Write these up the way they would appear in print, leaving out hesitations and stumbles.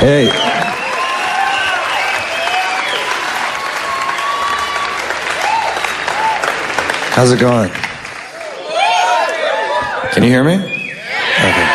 Hey. How's it going? Can you hear me? Okay.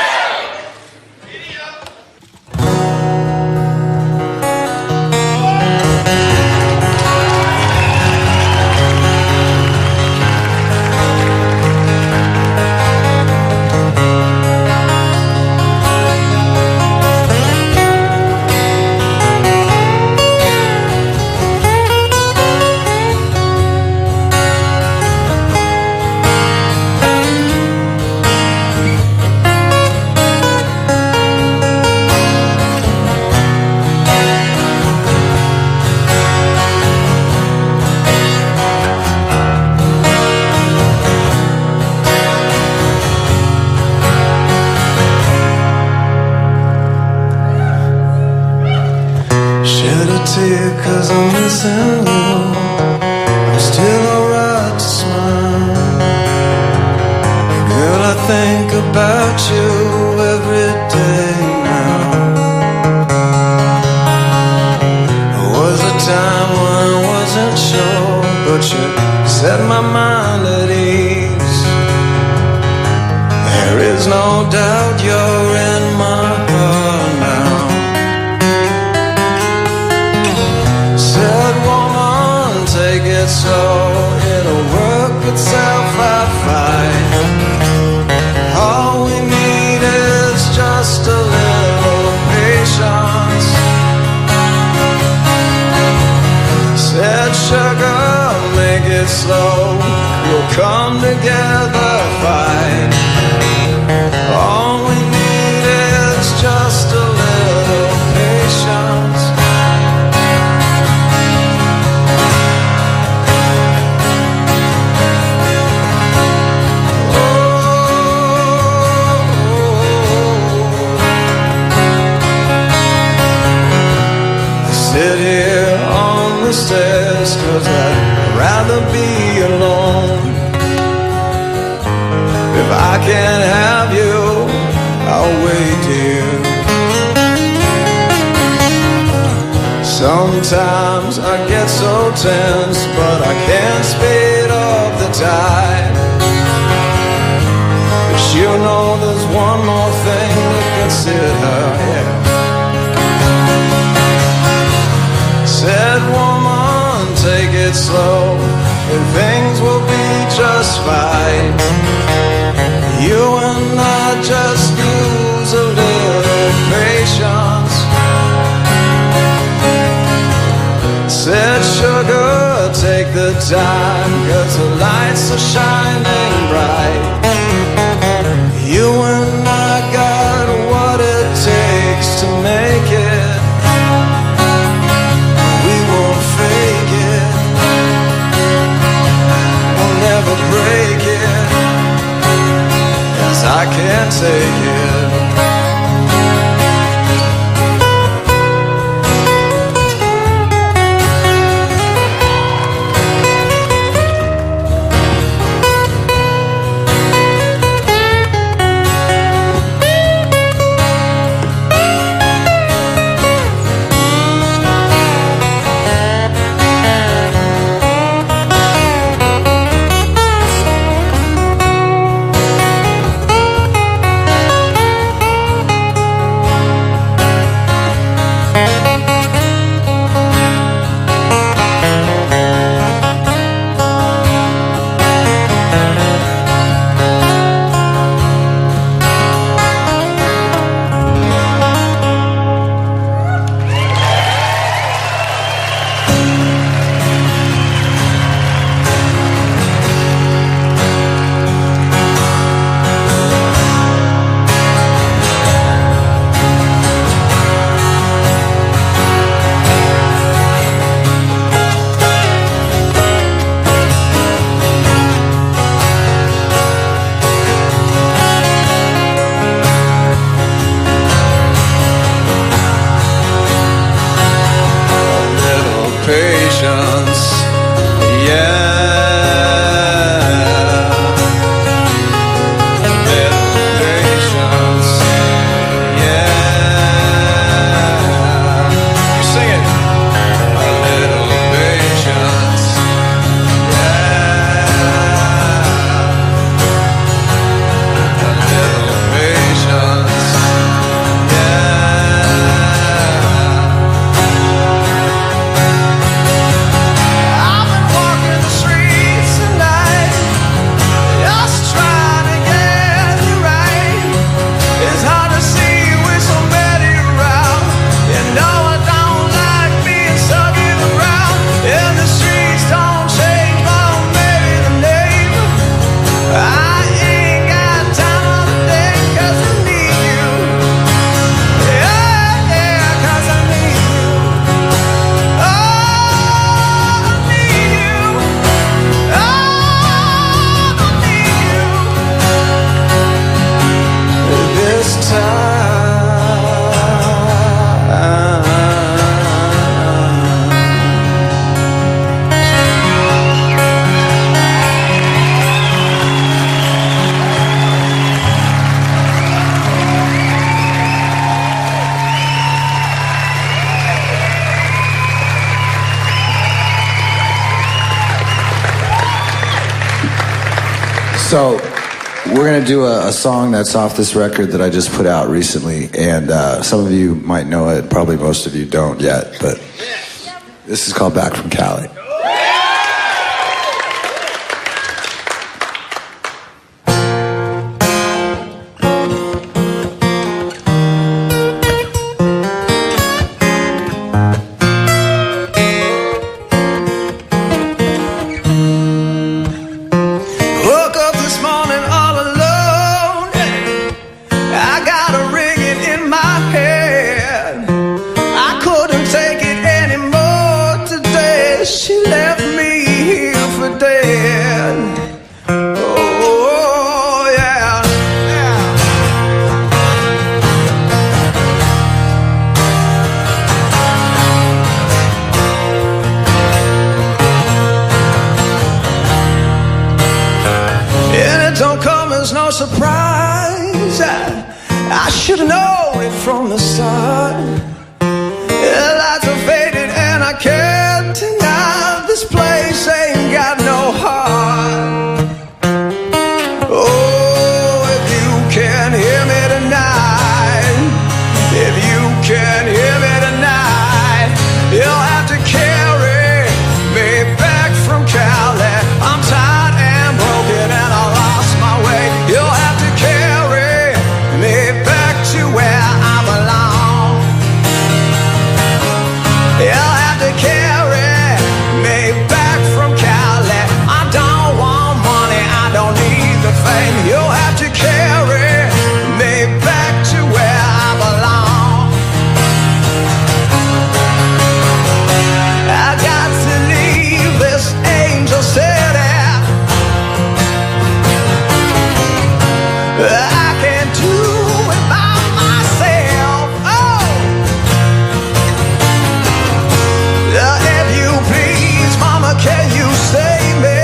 Cause I'm missing you. I'm still alright to smile. Girl, I think about you every day now. There was a time when I wasn't sure, but you set my mind at ease. There is no doubt you're in my heart now. Take it slow, it'll work itself out fine. All we need is just a little patience. Said sugar, make it slow, we'll come together fine. All we need is just a little patience. Sit here on the stairs, cause I'd rather be alone. If I can't have you, I'll wait, dear. Sometimes I get so tense, but I can't speed up the tide. But you know there's one more thing to consider, yeah. Said woman, take it slow, and things will be just fine. You and I just use a little patience. Said sugar, take the time, cause the lights are shining bright. You and I got what it takes to make it. Break it, 'cause I can't take it. So we're going to do a song that's off this record that I just put out recently, and some of you might know it, probably most of you don't yet, but this is called Back from Cali. She left me here for dead. Oh, yeah, yeah. And it don't come as no surprise. I should have known it from the start. The lights are faded and I can't deny this place ain't got no heart. Oh, if you can hear me tonight, if you can hear me tonight, you'll have to carry me back from Cali. I'm tired and broken and I lost my way. You'll have to carry me back to where I belong. You'll have to carry me back from Cali. I don't want money, I don't need the fame. You'll have to carry me back to where I belong. I got to leave this angel city. I can't do it by myself. Oh, if you please, mama, can you save me?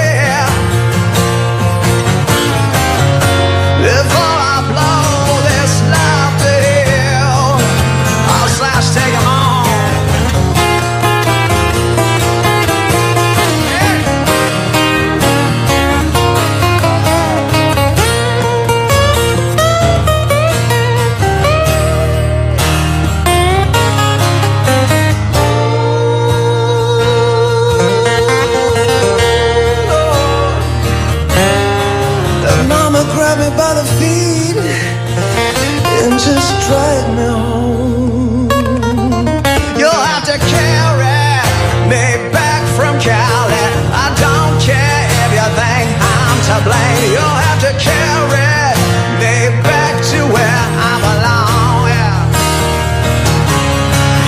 Before I blow this life to hell, I'll Slash take 'em on. Mama grabbed me by the feet and just dragged me home. You'll have to carry me back from Cali. I don't care if you think I'm to blame. You'll have to carry me back to where I belong. Yeah.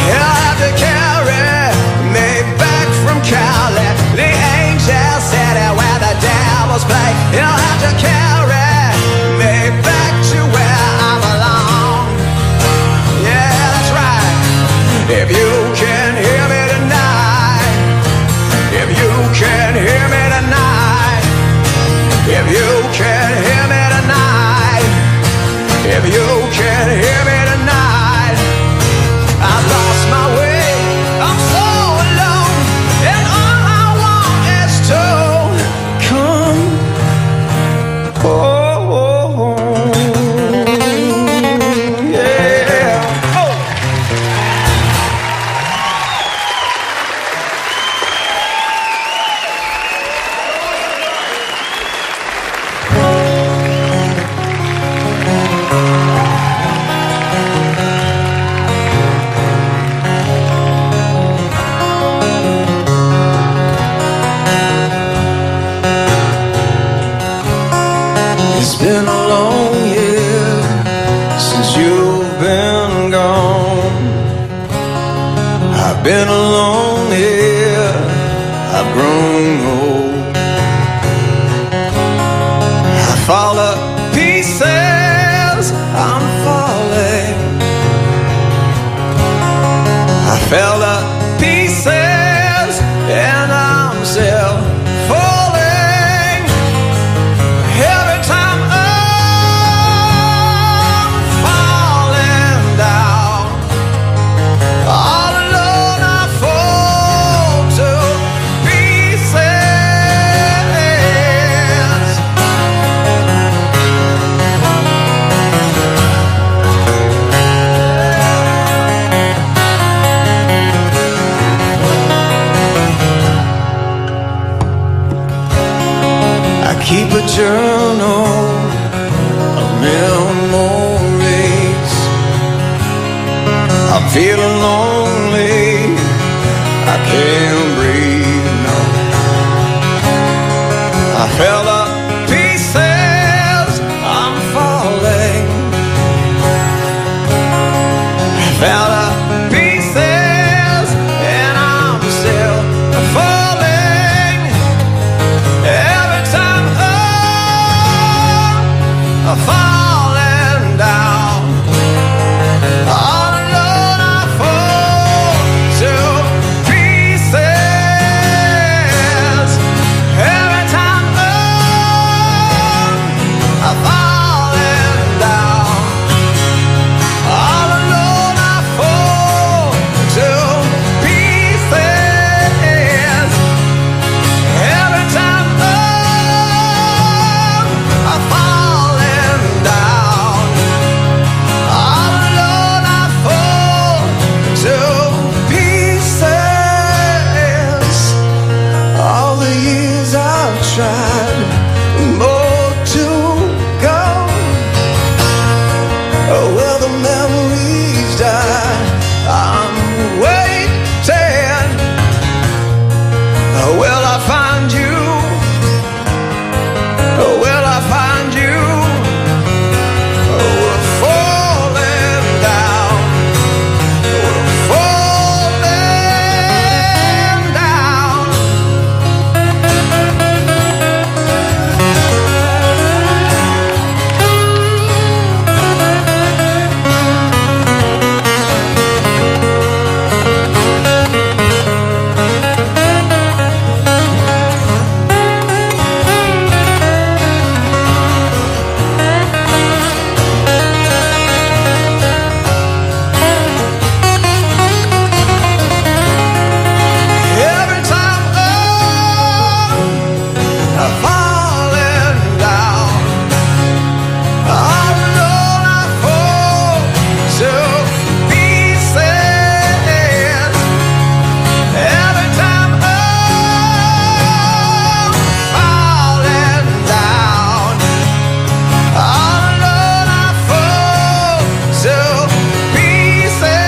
You'll have to carry me back from Cali, the angel city where the devils play. You'll have to carry me back to where I belong. Yeah, that's right. If you can hear me tonight, if you can hear me tonight, if you can hear me tonight, if you can hear me tonight, I've lost my way, I'm so alone, and all I want is to come home. Yeah. Oh. It's been a long year since you've been gone. I've been alone here, I've grown old. I fall to pieces, I'm falling. I fell to pieces and I'm still falling. Every time I'm falling down, all alone I fall to pieces. feeling lonely. I can't breathe, no. I fell to pieces, I'm falling. I fell to pieces, and I'm still falling. Every time I'm falling down, all alone I fall to pieces. Every time I'm falling down, all alone I fall to pieces. Every time I'm falling down, all alone I fall to pieces. All the years I've tried, more to go. Will the memories die? I'm waiting. Will I find you? Will I find you? We're falling down. We're falling down. Every time I'm falling down, all alone I fall to pieces. Every time I'm falling down, all alone I fall to pieces.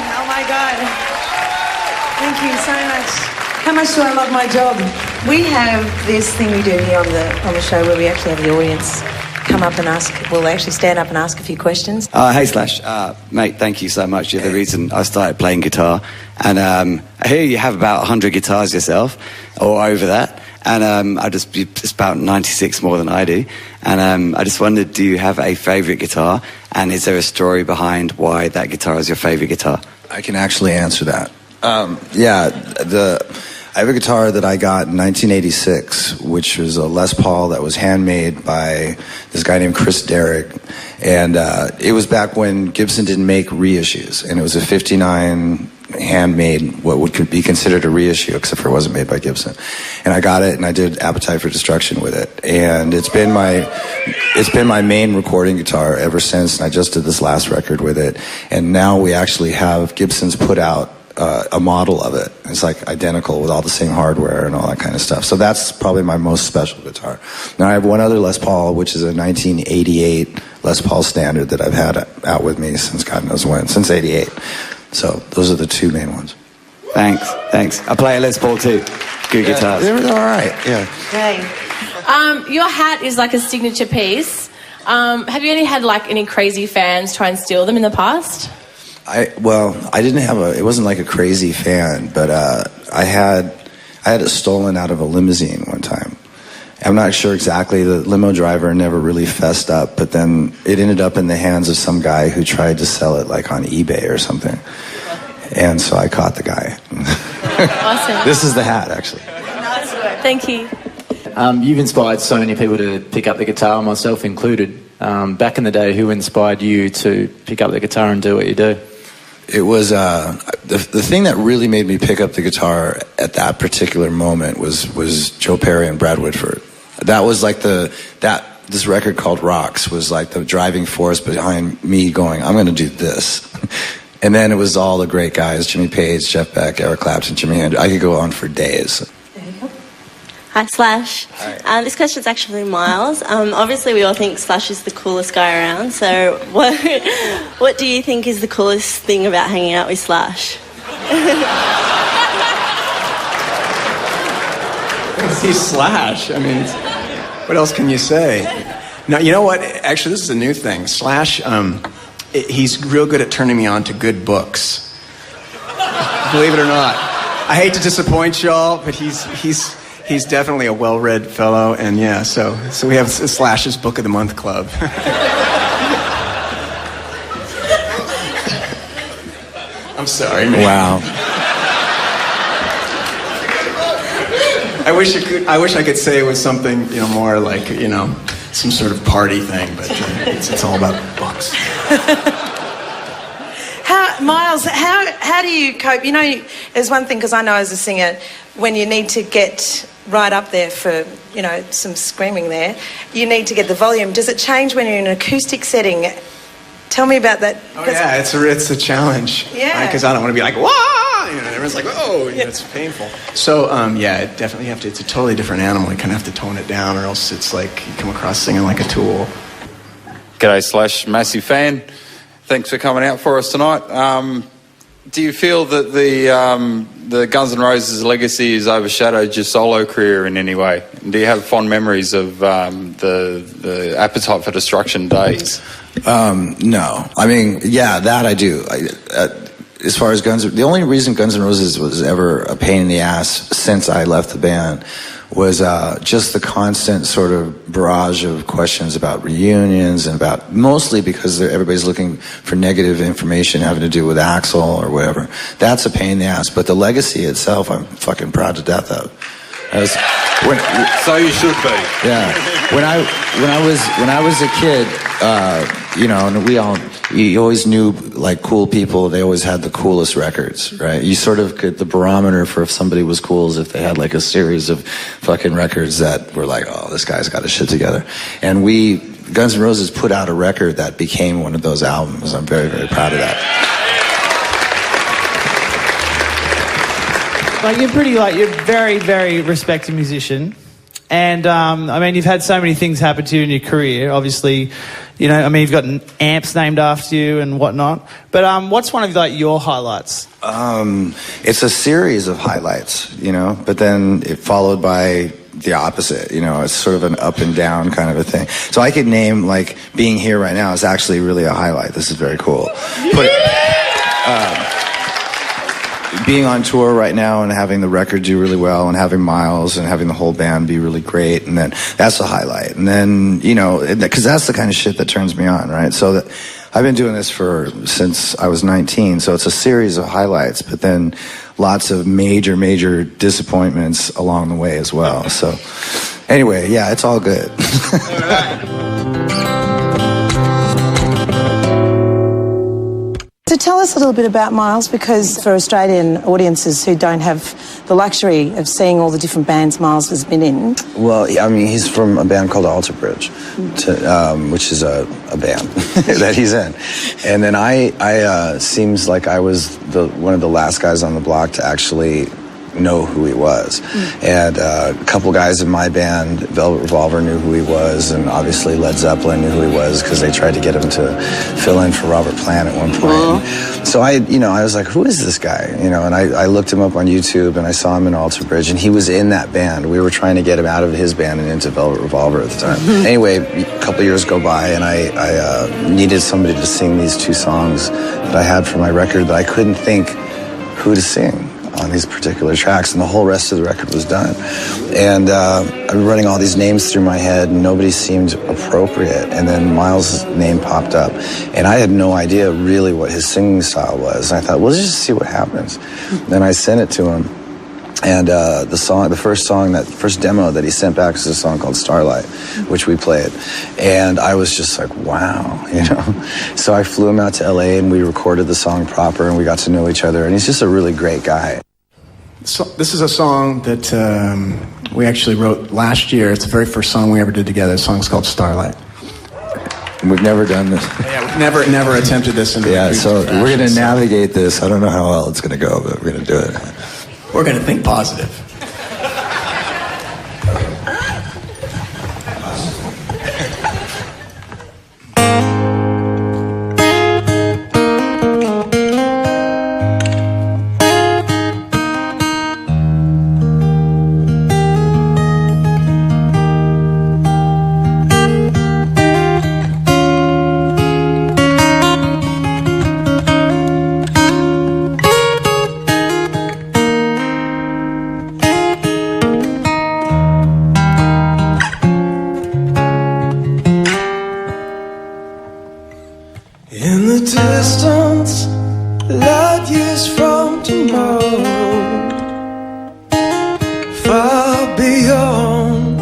Oh my God. Thank you so much. How much do I love my job? We have this thing we do here on the show where we actually have the audience come up and ask, well, they actually stand up and ask a few questions. Hey Slash, mate, thank you so much. You're the reason I started playing guitar. And I hear you have about 100 guitars yourself, or over that. And it's about 96 more than I do. And I just wondered, do you have a favourite guitar? And is there a story behind why that guitar is your favourite guitar? I can actually answer that. I have a guitar that I got in 1986, which was a Les Paul that was handmade by this guy named Chris Derrick. And it was back when Gibson didn't make reissues. And it was a 59 handmade, what would be considered a reissue, except for it wasn't made by Gibson. And I got it, and I did Appetite for Destruction with it. And it's been my main recording guitar ever since, and I just did this last record with it. And now we actually have Gibson's put out a model of it. It's like identical with all the same hardware and all that kind of stuff. So that's probably my most special guitar. Now I have one other Les Paul, which is a 1988 Les Paul standard that I've had out with me since God knows when, since '88. So those are the two main ones. Thanks. I play a Les Paul too. Good guitars. They're all right, yeah. Okay. Your hat is like a signature piece. Have you had any crazy fans try and steal them in the past? I didn't have it wasn't like a crazy fan, but I had it stolen out of a limousine one time. I'm not sure exactly, the limo driver never really fessed up, but then it ended up in the hands of some guy who tried to sell it like on eBay or something. And so I caught the guy. Awesome. This is the hat, actually. Thank you. You've inspired so many people to pick up the guitar, myself included. Back in the day, who inspired you to pick up the guitar and do what you do? It was the thing that really made me pick up the guitar at that particular moment was Joe Perry and Brad Whitford. That was like this record called Rocks was like the driving force behind me going, I'm going to do this. And then it was all the great guys, Jimmy Page, Jeff Beck, Eric Clapton, Jimi Hendrix. I could go on for days. Hi, Slash. Hi. This question's actually Miles. Obviously, we all think Slash is the coolest guy around. So, what do you think is the coolest thing about hanging out with Slash? He's Slash. I mean, what else can you say? No, you know what? Actually, this is a new thing. Slash, he's real good at turning me on to good books. Believe it or not. I hate to disappoint y'all, but he's definitely a well-read fellow, and yeah, so we have Slash's Book of the Month Club. I'm sorry, man. Wow. I wish I could say it was something, more like, some sort of party thing, but it's all about books. Miles, how do you cope? There's one thing, because I know as a singer, when you need to get right up there for, some screaming there, you need to get the volume. Does it change when you're in an acoustic setting? Tell me about that. Oh, yeah, it's a challenge. Yeah. Because I don't want to be like, wah! Everyone's like, oh, it's painful. So, it definitely it's a totally different animal. You kind of have to tone it down, or else it's like you come across singing like a tool. G'day, Slash. Massive fan. Thanks for coming out for us tonight. Do you feel that the Guns N' Roses legacy has overshadowed your solo career in any way? Do you have fond memories of the Appetite for Destruction days? No. I mean, yeah, that I do. As far as the only reason Guns N' Roses was ever a pain in the ass since I left the band was just the constant sort of barrage of questions about reunions, and mostly because everybody's looking for negative information having to do with Axl or whatever. That's a pain in the ass. But the legacy itself, I'm fucking proud to death of. So you should be. Yeah. When I was a kid, and you always knew like cool people. They always had the coolest records, right? You sort of the barometer for if somebody was cool is if they had like a series of fucking records that were like, oh, this guy's got his shit together. And Guns N' Roses put out a record that became one of those albums. I'm very, very proud of that. You're very, very respected musician. And, you've had so many things happen to you in your career. Obviously, you've got amps named after you and whatnot. But what's one of, your highlights? It's a series of highlights, but then it followed by the opposite. It's sort of an up and down kind of a thing. So I could name, being here right now is actually really a highlight. This is very cool. Being on tour right now and having the record do really well and having Miles and having the whole band be really great, and then that's a highlight. And then, because that's the kind of shit that turns me on, right? So I've been doing this since I was 19, so it's a series of highlights, but then lots of major, major disappointments along the way as well. So anyway, yeah, it's all good. So tell us a little bit about Miles, because for Australian audiences who don't have the luxury of seeing all the different bands Miles has been in. Well, he's from a band called Alter Bridge, which is a band that he's in. And then I seems like I was one of the last guys on the block to actually know who he was. And a couple guys in my band, Velvet Revolver, knew who he was, and obviously Led Zeppelin knew who he was because they tried to get him to fill in for Robert Plant at one point. So I was like, who is this guy? And I looked him up on YouTube, and I saw him in Alter Bridge, and he was in that band. We were trying to get him out of his band and into Velvet Revolver at the time. Anyway, a couple years go by, and I needed somebody to sing these two songs that I had for my record that I couldn't think who to sing on these particular tracks, and the whole rest of the record was done. And I'm running all these names through my head, and nobody seemed appropriate. And then Miles' name popped up, and I had no idea really what his singing style was. And I thought, well, let's just see what happens. Then I sent it to him, And the first demo that he sent back is a song called Starlight, which we played. And I was just like, wow, you know. So I flew him out to LA and we recorded the song proper and we got to know each other. And he's just a really great guy. So this is a song that we actually wrote last year. It's the very first song we ever did together. The song's called Starlight. And we've never done this. Yeah, we've never attempted this. So we're going to navigate this. I don't know how well it's going to go, but we're going to do it. We're going to think positive. In the distance, light years from tomorrow, far beyond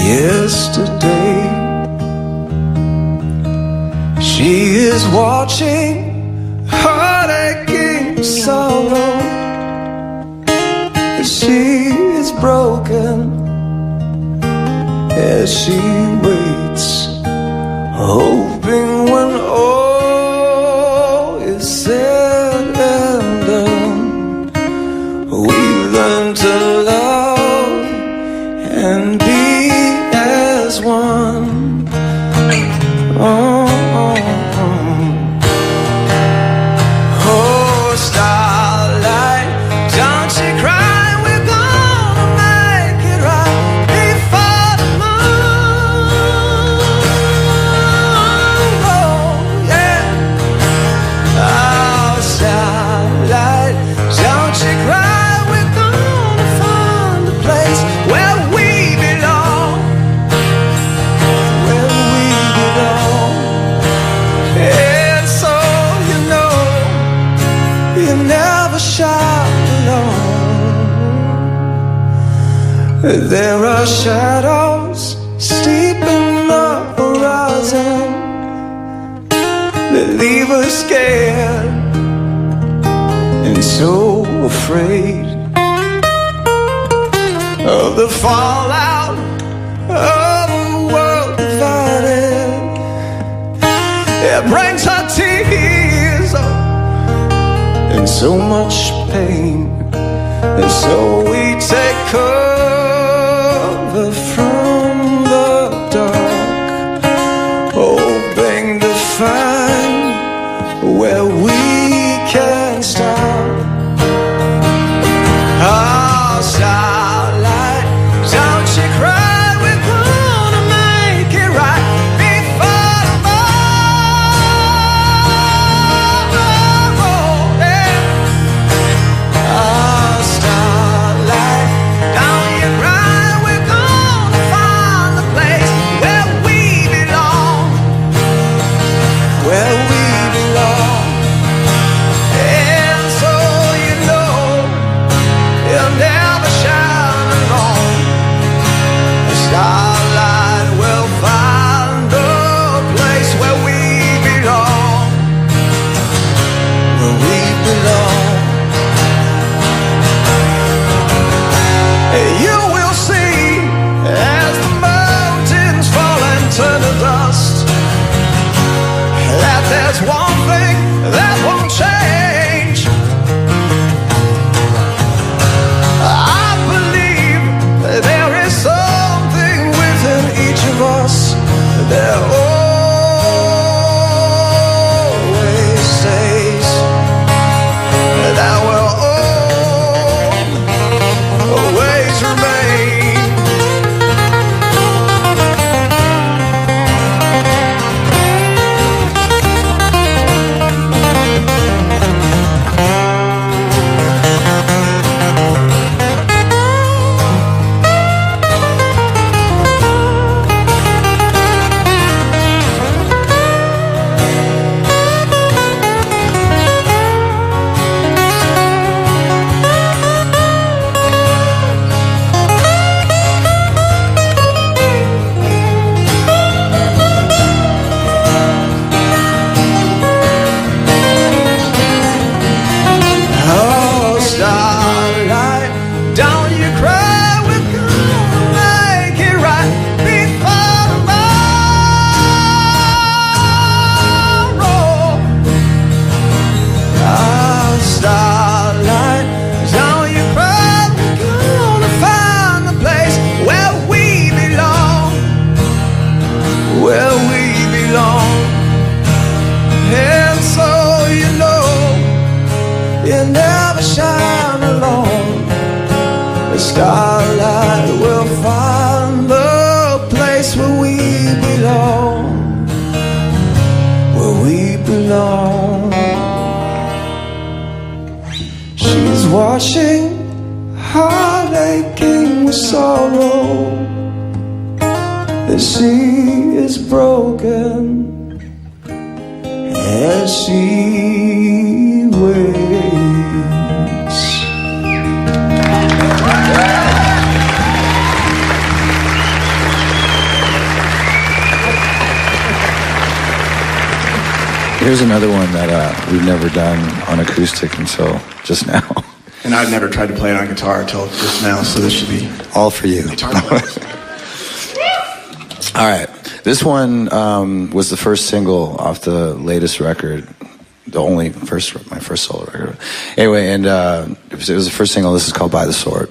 yesterday, she is watching, heartache, sorrow, she is broken as she waits, hoping when all is said and done, we learn to love and be as one. Oh, starlight, don't you cry, we're gonna make it right before the moon. Starlight, don't you cry, we're gonna find a place where we belong, where we belong. And so you know, you never shout alone. There are shadows steep in the horizon that leave us scared and so afraid of the fallout of a world divided. It brings our tears and so much pain, and so we take cover from the dark, hoping to find where we can start. Oh, starlight, don't you cry, we're gonna make it right before the morning. Oh, starlight, don't starlight we'll find the place where we belong, where we belong. She's watching, heart aching with sorrow. The sea is broken as she waits. Here's another one that we've never done on acoustic until just now. And I've never tried to play it on guitar until just now, so this should be all for you. All right. This one was the first single off the latest record, my first solo record. Anyway, and it was the first single. This is called By the Sword.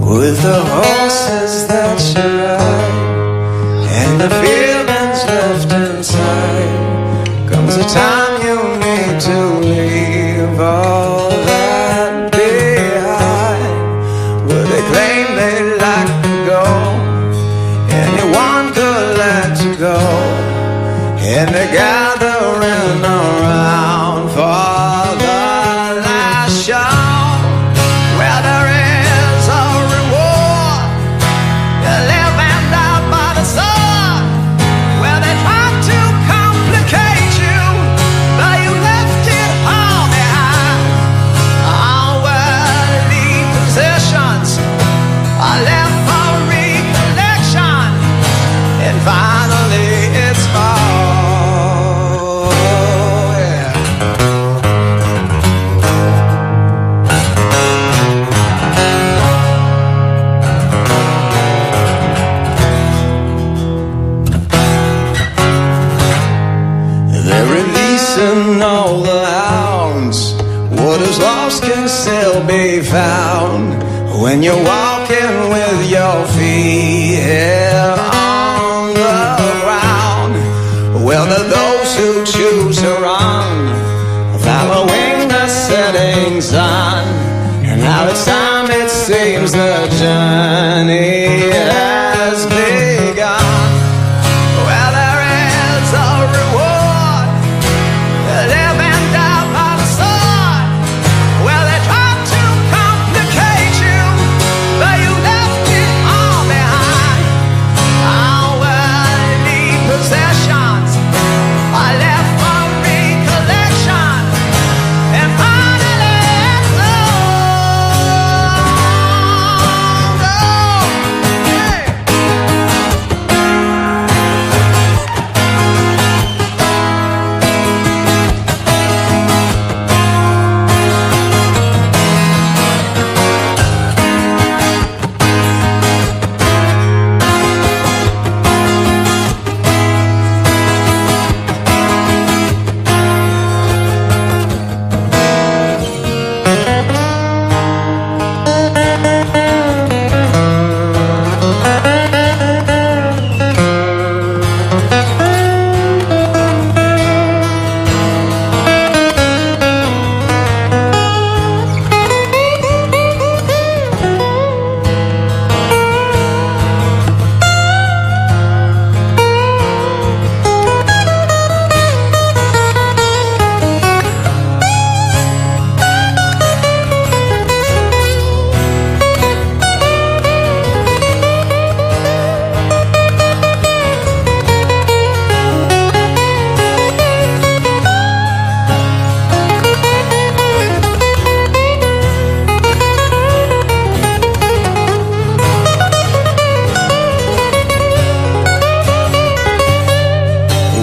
With the horses that you ride and the feelings left inside, comes a time you need to leave all that behind. Where they claim they like to go, anyone could let you go, and they're gathering around for the last show. Finally, it's fall, yeah. They're releasing all the hounds. What is lost can still be found when you're walking with your feet on the ground. Well, there are those who choose to run, following the setting sun. And now it's time, it seems, the journey has begun. Well, there is a reward, live and die by the sword. Well, they tried to complicate you, but you left it all behind. Our worldly possessions are left for recollection, and finally it's long gone.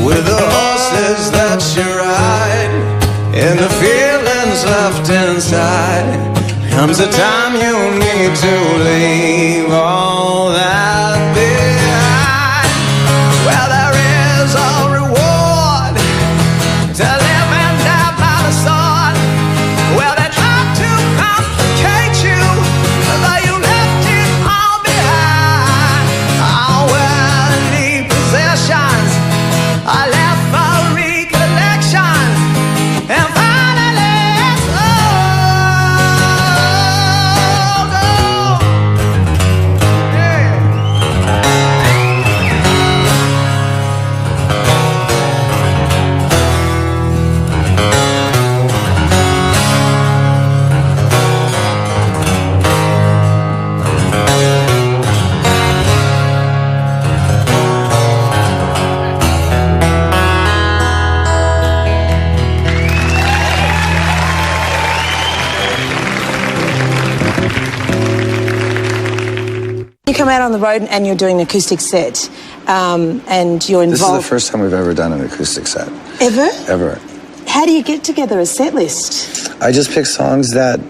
With the horses that you ride and the feelings left inside, comes a time you need to leave all that behind. Well, there is a reward to live and die by the sword. Well, they come out on the road and you're doing an acoustic set, and you're involved. This is the first time we've ever done an acoustic set. Ever? Ever. How do you get together a set list? I just pick songs that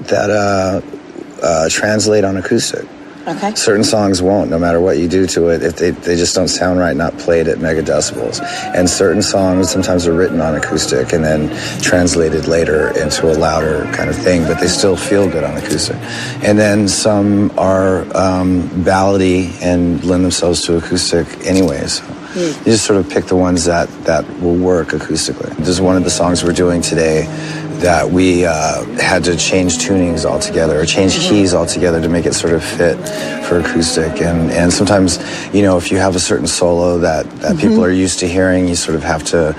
translate on acoustic. Okay. Certain songs won't, no matter what you do to it, if they just don't sound right, not played at mega decibels. And certain songs sometimes are written on acoustic and then translated later into a louder kind of thing, but they still feel good on acoustic. And then some are ballady and lend themselves to acoustic anyways. You just sort of pick the ones that will work acoustically. This is one of the songs we're doing today that we had to change tunings altogether, or change keys altogether to make it sort of fit for acoustic. And sometimes, you know, if you have a certain solo that people are used to hearing, you sort of have to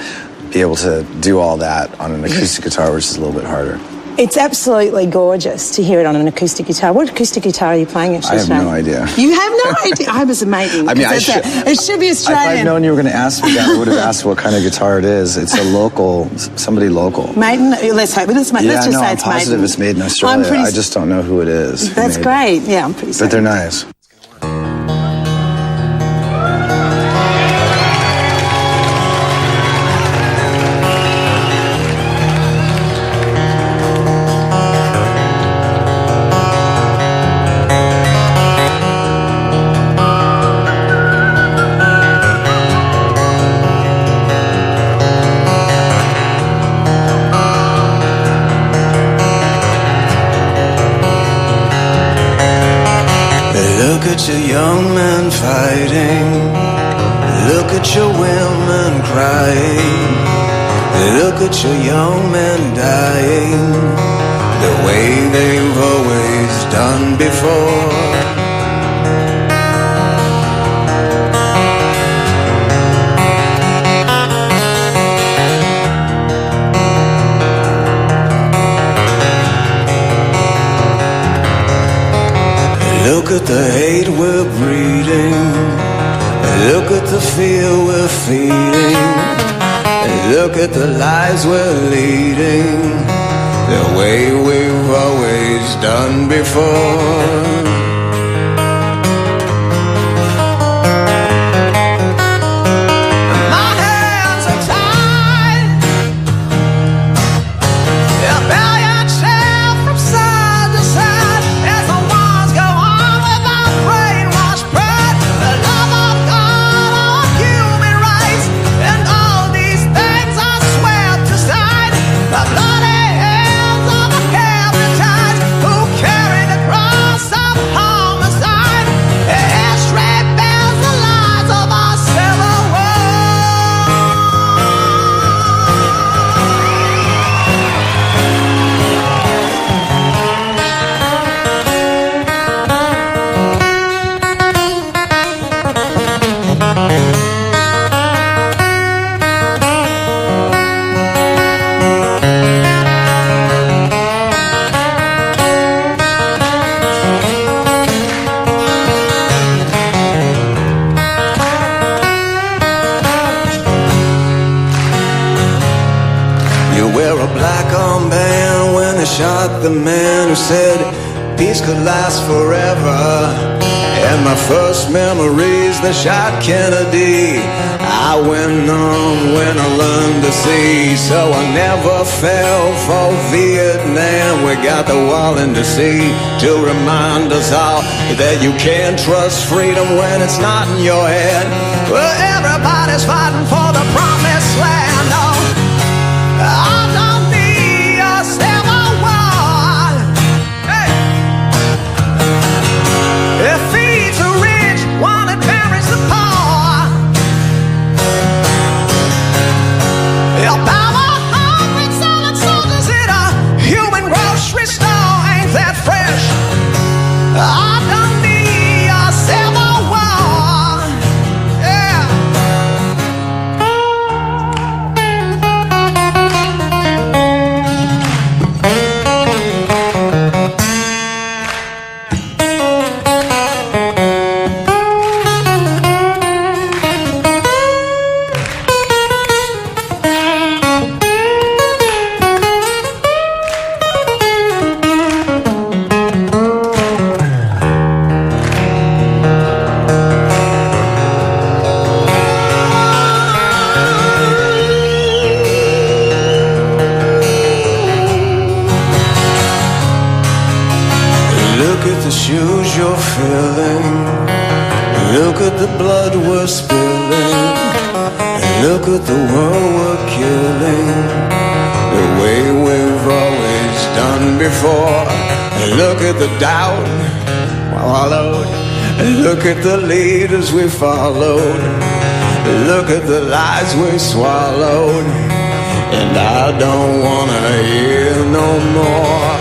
be able to do all that on an acoustic guitar, which is a little bit harder. It's absolutely gorgeous to hear it on an acoustic guitar. What acoustic guitar are you playing? I have no idea. You have no idea? I was amazing. I mean, it should be Australian. If I'd known you were going to ask me that, I would have asked what kind of guitar it is. It's a local, somebody local. Maiden? Let's hope. Let's just say it's I'm positive Maiden. it's made in Australia. I just don't know who it is. That's great. Yeah, I'm pretty certain. But they're nice. Look at your young men fighting. Look at your women crying. Look at your young men dying the way they've always done before. Look at the hate we're breeding. Look at the fear we're feeding. Look at the lives we're leading the way we've always done before. Shot the man who said peace could last forever. And my first memories, they shot Kennedy. I went on when I learned to see, so I never fell for Vietnam. We got the wall in the sea to remind us all that you can't trust freedom when it's not in your head. Well, everybody's fighting for the promised land. Oh, I don't need a civil war. Hey. It feeds the rich while it buries the poor. Your power hungry solid soldiers in a human grocery store. Ain't that fresh? I don't need a civil war. Yeah. at the shoes you're filling. Look at the blood we're spilling. Look at the world we're killing. The way we've always done before. Look at the doubt wallowed. Look at the leaders we followed. Look at the lies we swallowed. And I don't wanna hear no more.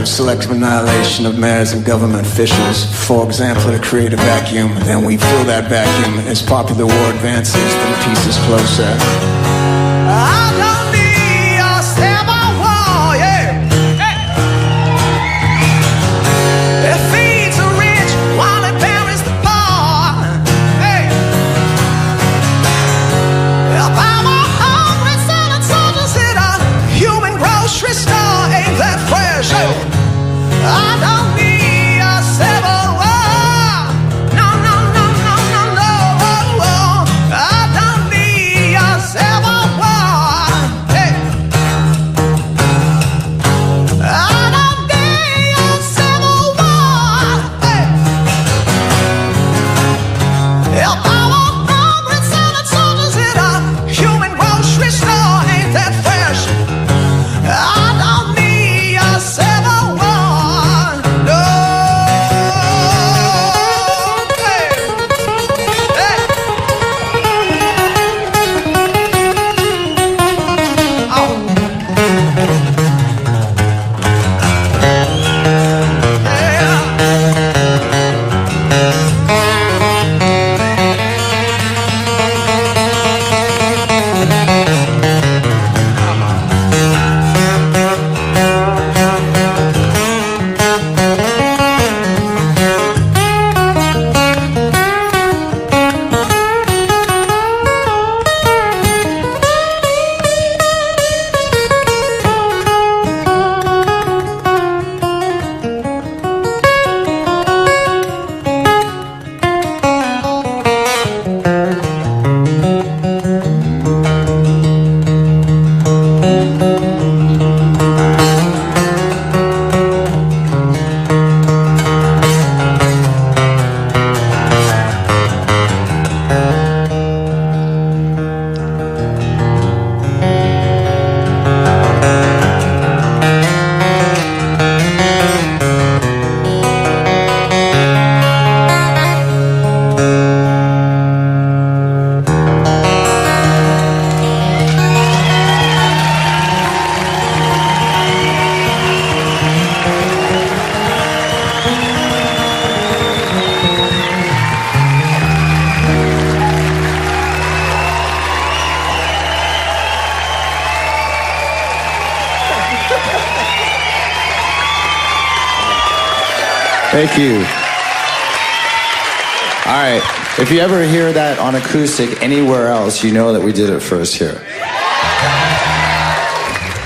Selective annihilation of mayors and government officials. For example, to create a vacuum, then we fill that vacuum. As popular war advances, then peace is closer. I don't need a civil war, yeah. Hey. It feeds the rich while it buries the poor. Hey. If I'm a hungry son and soldiers in a human grocery store, ain't that fresh? Hey. I don't need a civil war. No, no, no, no, no, no. I don't need a civil war. Hey. I don't need a civil war. Hey. If I want hungry son and soldiers in a human grocery store, ain't that fresh? I don't need a civil war. Thank you. All right. If you ever hear that on acoustic anywhere else, you know that we did it first here.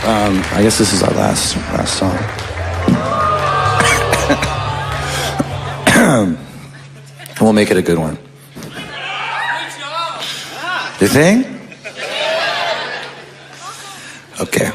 I guess this is our last song. We'll make it a good one. You think? Okay.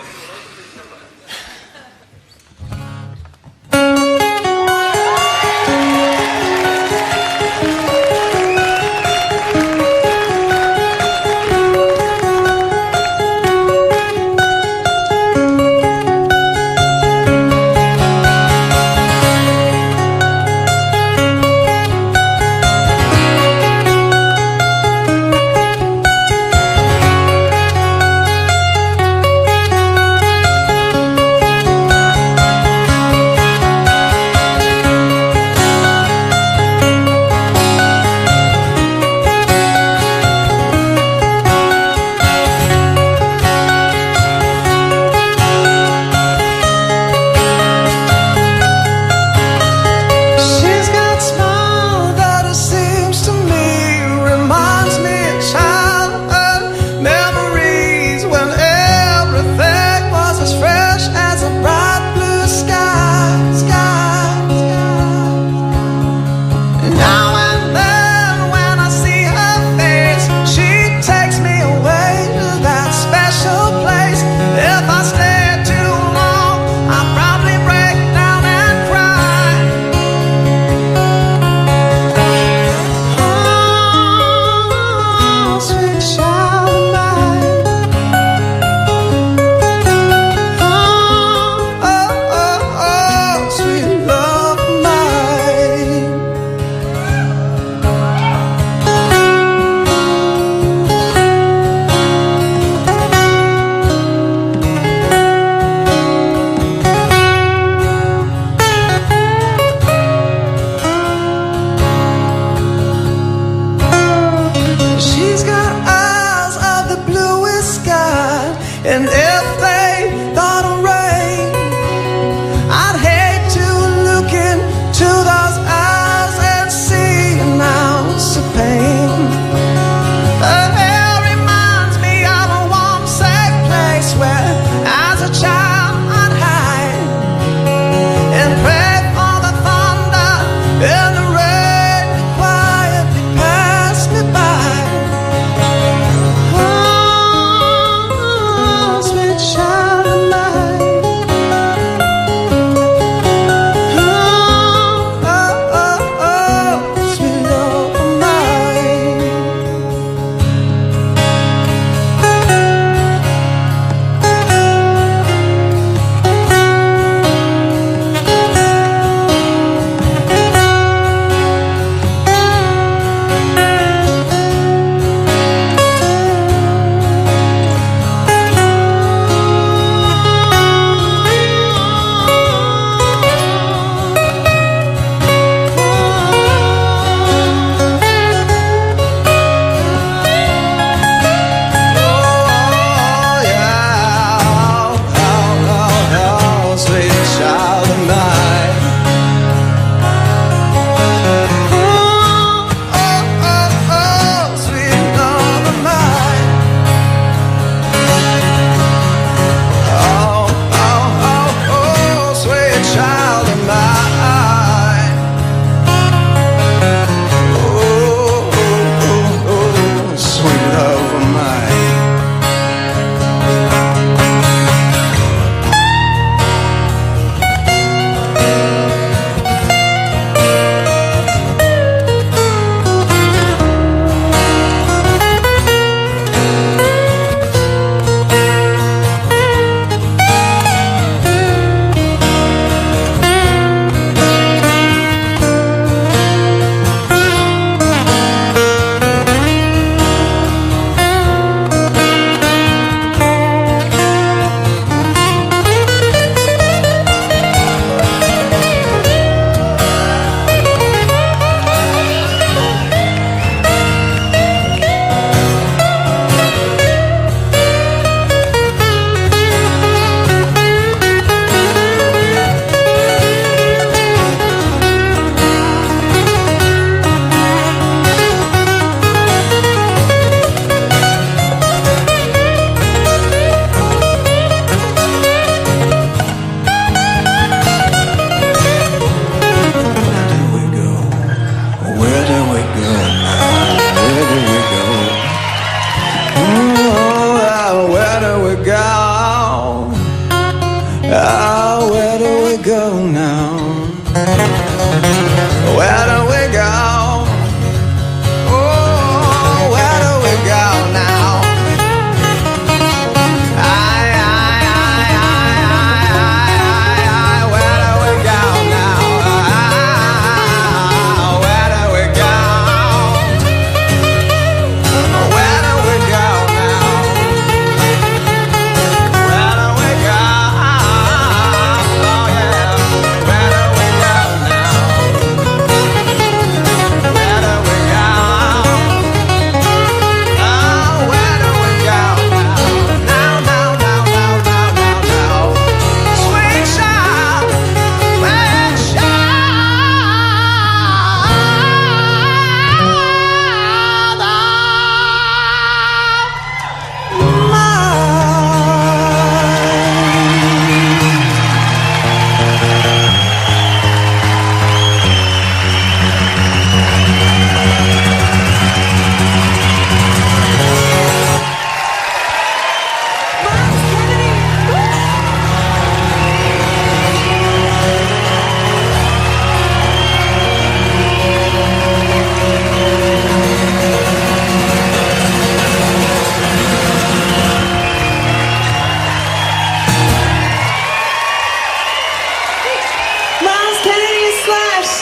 Slash.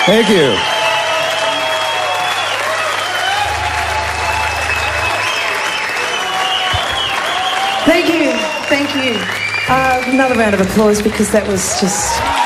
Thank you. Thank you. Thank you. Another round of applause because that was just